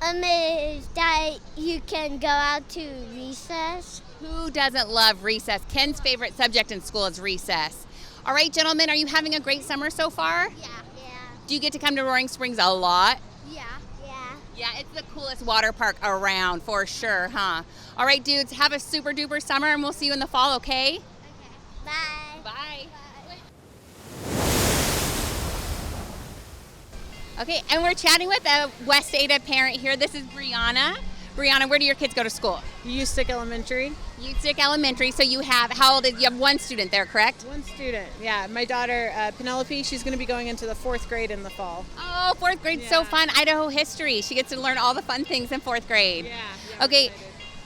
Amazed that you can go out to recess. Who doesn't love recess? Ken's favorite subject in school is recess. All right, gentlemen, are you having a great summer so far? Yeah. Do you get to come to Roaring Springs a lot? Yeah. Yeah, it's the coolest water park around for sure, huh? All right, dudes, have a super duper summer, and we'll see you in the fall, okay? Okay. Bye. Bye. Okay, and we're chatting with a West Ada parent here. This is Brianna. Brianna, where do your kids go to school? Ustick Elementary. Ustick Elementary. So you have, you have 1 student there, correct? 1 student, yeah. My daughter, Penelope, she's going to be going into the 4th grade in the fall. Oh, 4th grade's so fun. Idaho history. She gets to learn all the fun things in 4th grade. Yeah. Okay,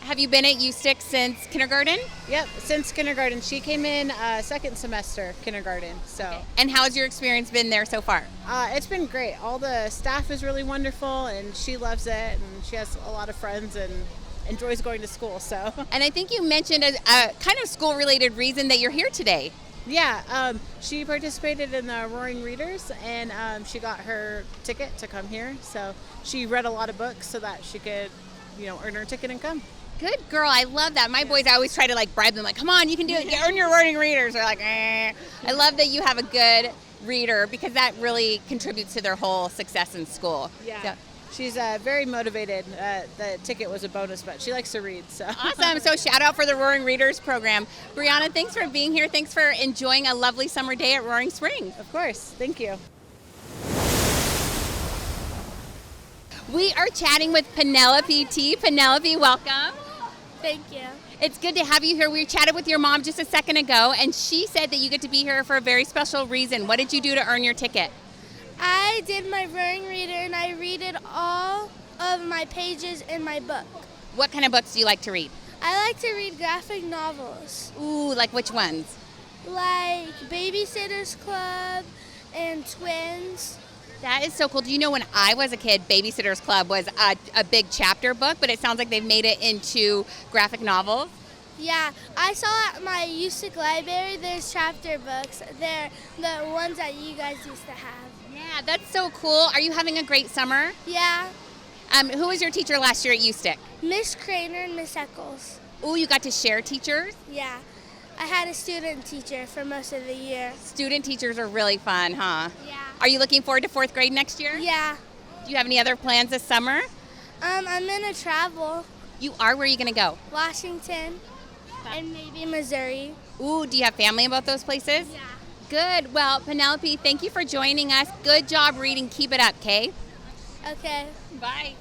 have you been at Ustick since kindergarten? Yep, since kindergarten. She came in 2nd semester kindergarten. So. Okay. And how's your experience been there so far? It's been great. All the staff is really wonderful, and she loves it, and she has a lot of friends and enjoys going to school. So. And I think you mentioned a kind of school-related reason that you're here today. Yeah, she participated in the Roaring Readers, and she got her ticket to come here. So she read a lot of books so that she could, earn her ticket and come. Good girl. I love that. My boys, I always try to bribe them, come on, you can do it. Earn your Roaring Readers. They're like, eh. I love that you have a good reader because that really contributes to their whole success in school. Yeah. So, She's very motivated. The ticket was a bonus, but she likes to read. So awesome. So shout out for the Roaring Readers program. Brianna, thanks for being here. Thanks for enjoying a lovely summer day at Roaring Springs. Of course. Thank you. We are chatting with Penelope T. Penelope, welcome. Thank you. It's good to have you here. We chatted with your mom just a second ago, and she said that you get to be here for a very special reason. What did you do to earn your ticket? I did my Roaring Reader and I read all of my pages in my book. What kind of books do you like to read? I like to read graphic novels, Ooh, like which ones? like Babysitter's Club and Twins. That is so cool. Do you know when I was a kid, Babysitter's Club was a big chapter book, but it sounds like they've made it into graphic novels. Yeah, I saw at my USIC library, there's chapter books. They're the ones that you guys used to have. Yeah, that's so cool. Are you having a great summer? Yeah, Who was your teacher last year at USTIC? Miss Craner and Miss Eccles. Ooh, you got to share teachers? Yeah, I had a student teacher for most of the year. Student teachers are really fun, huh? Yeah. Are you looking forward to 4th grade next year? Yeah. Do you have any other plans this summer? I'm gonna travel You are? Where are you going to go? Washington and maybe Missouri. Ooh, do you have family in both those places? Yeah. Good. Well, Penelope, thank you for joining us. Good job reading. Keep it up, Kay? Okay. Bye.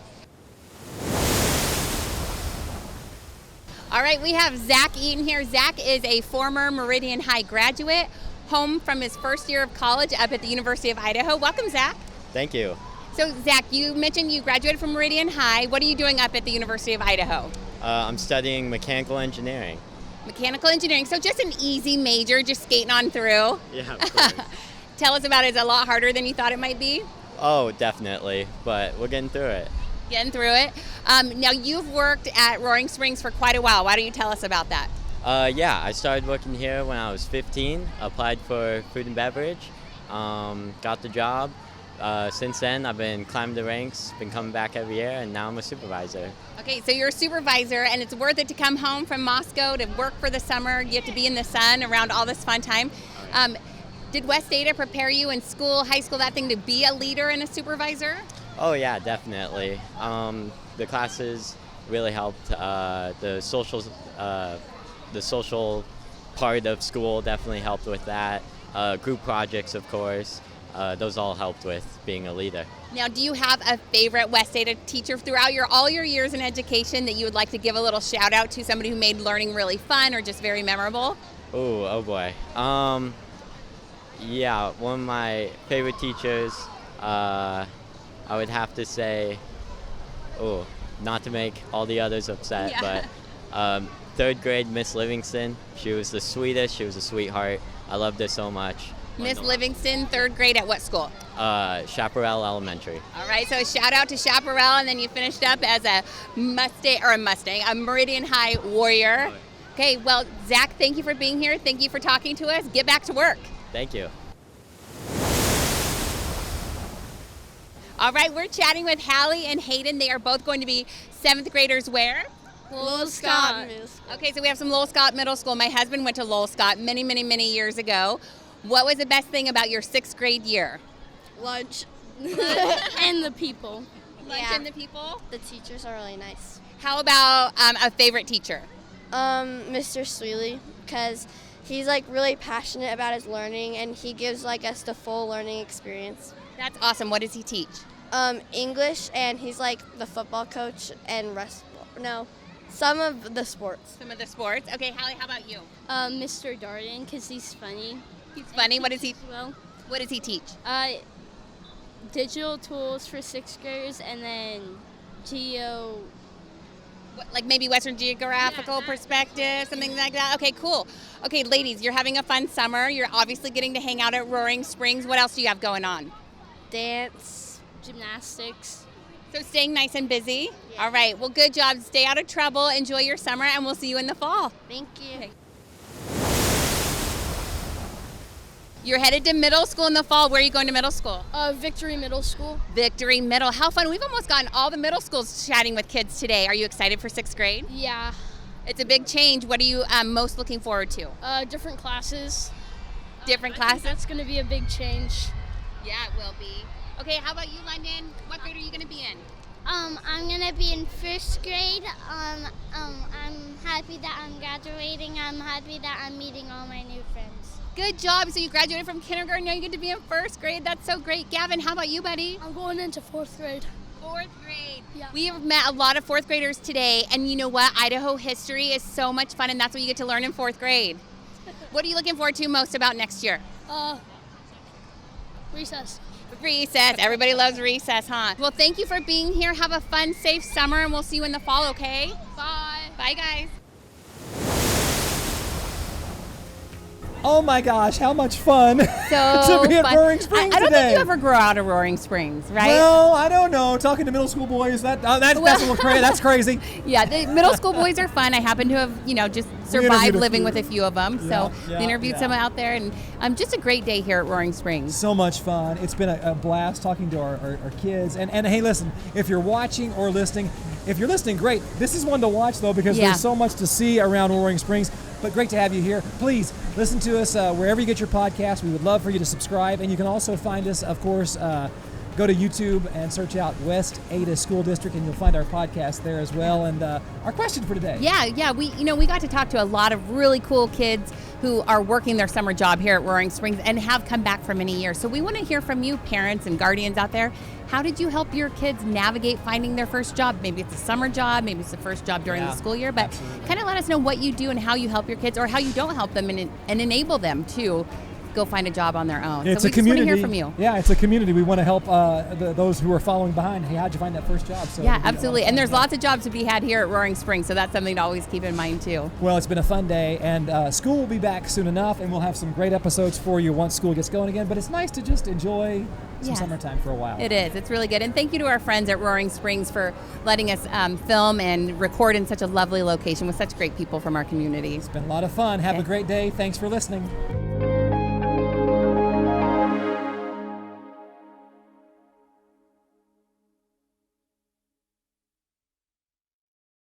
All right, we have Zach Eaton here. Zach is a former Meridian High graduate, home from his first year of college up at the University of Idaho. Welcome, Zach. Thank you. So, Zach, you mentioned you graduated from Meridian High. What are you doing up at the University of Idaho? I'm studying mechanical engineering. Mechanical engineering. So just an easy major, just skating on through. Yeah, of course. Tell us about it. Is it a lot harder than you thought it might be? Oh, definitely, but we're getting through it. Getting through it. Now, you've worked at Roaring Springs for quite a while. Why don't you tell us about that? Yeah, I started working here when I was 15, applied for food and beverage, got the job. Since then, I've been climbing the ranks, been coming back every year, and now I'm a supervisor. Okay, so you're a supervisor, and it's worth it to come home from Moscow to work for the summer, get to be in the sun around all this fun time. Did West Ada prepare you in school, high school, that thing, to be a leader and a supervisor? Oh yeah, definitely. The classes really helped. The social part of school definitely helped with that. Group projects, of course. Those all helped with being a leader. Now, do you have a favorite West Ada teacher throughout all your years in education that you would like to give a little shout out to, somebody who made learning really fun or just very memorable? Oh boy. Yeah, one of my favorite teachers, I would have to say, not to make all the others upset, Yeah. but 3rd grade Miss Livingston, she was the sweetest, she was a sweetheart. I loved her so much. Miss Livingston, 3rd grade at what school? Chaparral Elementary. All right, so shout out to Chaparral, and then you finished up as a Meridian High warrior. Okay, well, Zach, thank you for being here. Thank you for talking to us. Get back to work. Thank you. All right, we're chatting with Hallie and Hayden. They are both going to be 7th graders where? Lowell Scott. Okay, so we have some Lowell Scott Middle School. My husband went to Lowell Scott many, many, many years ago. What was the best thing about your 6th grade year? Lunch. And the people. Lunch and the people? The teachers are really nice. How about a favorite teacher? Mr. Sweely, because he's like really passionate about his learning and he gives like us the full learning experience. That's awesome. What does he teach? English, and he's like the football coach and some of the sports. Some of the sports. Okay, Hallie, how about you? Mr. Darden, because he's funny. He's funny. What does he? Well, What does he teach? digital tools for 6th graders, and then geo. Like maybe Western geographical perspective, something like that? Okay, cool. Okay, ladies, you're having a fun summer. You're obviously getting to hang out at Roaring Springs. What else do you have going on? Dance, gymnastics. So staying nice and busy. Yeah. All right, well, good job. Stay out of trouble. Enjoy your summer, and we'll see you in the fall. Thank you. Okay. You're headed to middle school in the fall. Where are you going to middle school? Victory Middle School. Victory Middle. How fun. We've almost gotten all the middle schools chatting with kids today. Are you excited for 6th grade? Yeah. It's a big change. What are you most looking forward to? Different classes. different I think classes? that's going to be a big change. Yeah, it will be. Okay, how about you, London? What grade are you going to be in? I'm gonna be in first grade. I'm happy that I'm graduating. I'm happy that I'm meeting all my new friends. Good job. So you graduated from kindergarten, now you get to be in first grade. That's so great. Gavin, how about you, buddy? I'm going into fourth grade. Fourth grade. Yeah. We have met a lot of fourth graders today, and you know what? Idaho history is so much fun, and that's what you get to learn in fourth grade. What are you looking forward to most about next year? Recess. Recess. Everybody loves recess, huh? Well, thank you for being here. Have a fun, safe summer, and we'll see you in the fall, okay? Bye. Bye, guys. Oh my gosh, how much fun So to be at fun. Roaring Springs I don't today. think you ever grow out of Roaring Springs, right? Well, I don't know. Talking to middle school boys, that's a little crazy. That's crazy. Yeah, the middle school boys are fun. I happen to have, just survived interviewed a living few. with a few of them. So Yeah, we interviewed some out there, and just a great day here at Roaring Springs. So much fun. It's been a blast talking to our kids. And hey, listen, if you're watching or listening, if you're listening, great. This is one to watch, though, because there's so much to see around Roaring Springs. But great to have you here. Please listen to us wherever you get your podcast. We would love for you to subscribe. And you can also find us, of course, go to YouTube and search out West Ada School District, and you'll find our podcast there as well. And our question for today. Yeah. We got to talk to a lot of really cool kids who are working their summer job here at Roaring Springs and have come back for many years. So we want to hear from you, parents and guardians out there. How did you help your kids navigate finding their first job? Maybe it's a summer job, maybe it's the first job during the school year, but kind of let us know what you do and how you help your kids, or how you don't help them and enable them to go find a job on their own. It's so a we community. just want to hear from you. Yeah, it's a community. We want to help those who are following behind. Hey, how'd you find that first job? So Yeah, absolutely. And there's lots of jobs to be had here at Roaring Springs, so that's something to always keep in mind too. Well, it's been a fun day, and school will be back soon enough, and we'll have some great episodes for you once school gets going again. But it's nice to just enjoy some summertime for a while. It is. It's really good. And thank you to our friends at Roaring Springs for letting us film and record in such a lovely location with such great people from our community. It's been a lot of fun. Have a great day. Thanks for listening.